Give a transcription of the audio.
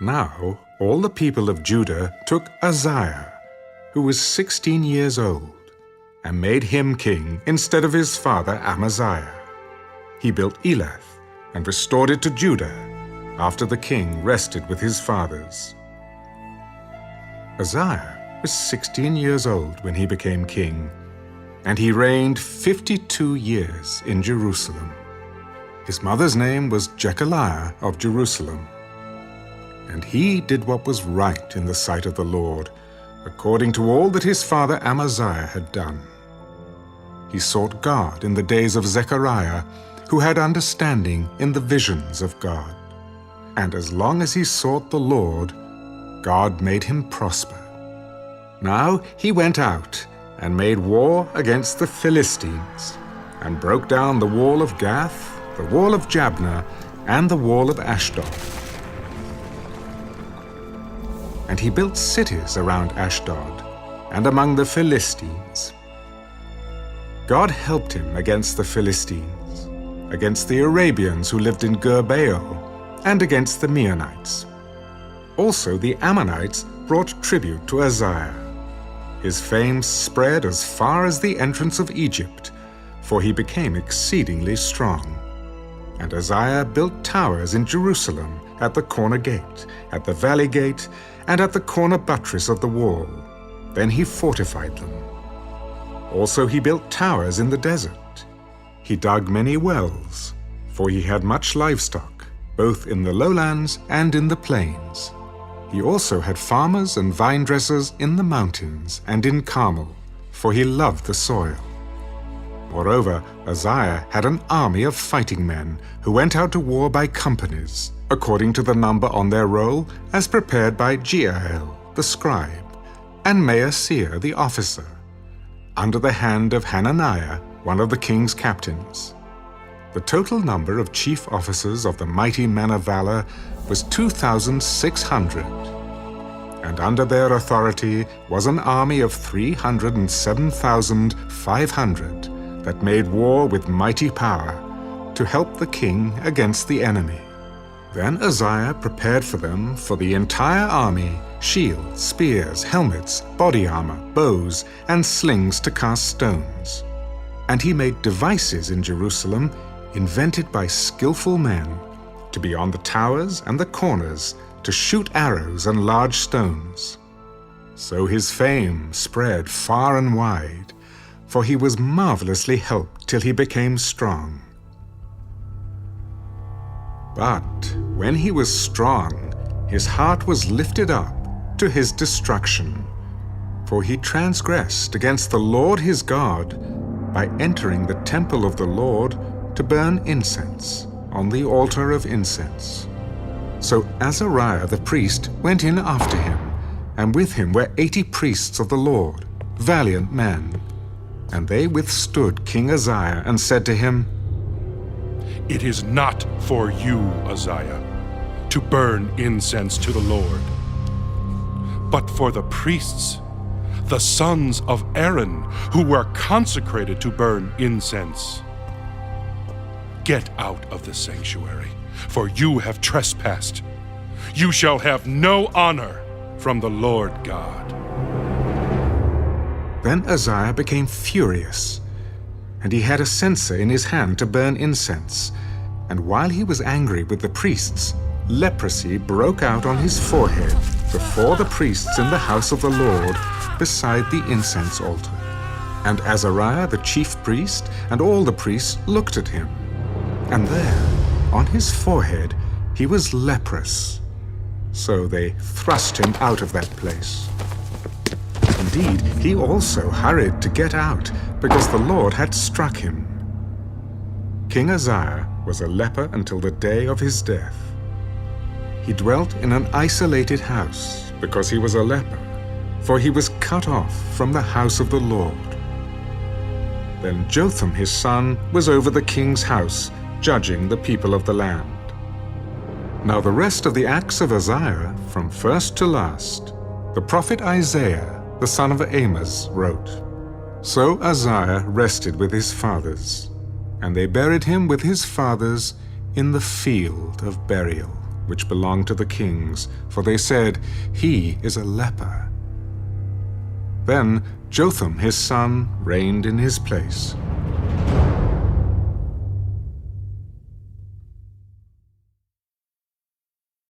Now all the people of Judah took Uzziah, who was 16 years old, and made him king instead of his father Amaziah. He built Elath and restored it to Judah, after the king rested with his fathers. Uzziah was 16 years old when he became king, and he reigned 52 years in Jerusalem. His mother's name was Jechaliah of Jerusalem. And he did what was right in the sight of the Lord, according to all that his father Amaziah had done. He sought God in the days of Zechariah, who had understanding in the visions of God. And as long as he sought the Lord, God made him prosper. Now he went out and made war against the Philistines, and broke down the wall of Gath, the wall of Jabneh, and the wall of Ashdod. And he built cities around Ashdod and among the Philistines. God helped him against the Philistines, against the Arabians who lived in Gur-baal, and against the Meunites. Also the Ammonites brought tribute to Uzziah. His fame spread as far as the entrance of Egypt, for he became exceedingly strong. And Uzziah built towers in Jerusalem at the corner gate, at the valley gate, and at the corner buttress of the wall. Then he fortified them. Also he built towers in the desert. He dug many wells, for he had much livestock, both in the lowlands and in the plains. He also had farmers and vine dressers in the mountains and in Carmel, for he loved the soil. Moreover, Uzziah had an army of fighting men who went out to war by companies, according to the number on their roll, as prepared by Jeiel the scribe, and Maaseiah the officer, under the hand of Hananiah, one of the king's captains. The total number of chief officers of the mighty men of valor was 2,600, and under their authority was an army of 307,500 that made war with mighty power to help the king against the enemy. Then Uzziah prepared for them, for the entire army, shields, spears, helmets, body armor, bows, and slings to cast stones. And he made devices in Jerusalem, invented by skillful men, to be on the towers and the corners, to shoot arrows and large stones. So his fame spread far and wide, for he was marvelously helped till he became strong. But when he was strong, his heart was lifted up to his destruction, for he transgressed against the Lord his God by entering the temple of the Lord to burn incense on the altar of incense. So Azariah the priest went in after him, and with him were 80 priests of the Lord, valiant men. And they withstood King Uzziah and said to him, "It is not for you, Uzziah, to burn incense to the Lord, but for the priests, the sons of Aaron, who were consecrated to burn incense. Get out of the sanctuary, for you have trespassed. You shall have no honor from the Lord God." Then Uzziah became furious, and he had a censer in his hand to burn incense. And while he was angry with the priests, leprosy broke out on his forehead before the priests in the house of the Lord, beside the incense altar. And Azariah the chief priest and all the priests looked at him, and there, on his forehead, he was leprous. So they thrust him out of that place. Indeed, he also hurried to get out, because the Lord had struck him. King Uzziah was a leper until the day of his death. He dwelt in an isolated house, because he was a leper, for he was cut off from the house of the Lord. Then Jotham his son was over the king's house, judging the people of the land. Now the rest of the acts of Uzziah, from first to last, the prophet Isaiah, the son of Amoz, wrote. So Uzziah rested with his fathers, and they buried him with his fathers in the field of burial, which belonged to the kings, for they said, "He is a leper." Then Jotham his son reigned in his place.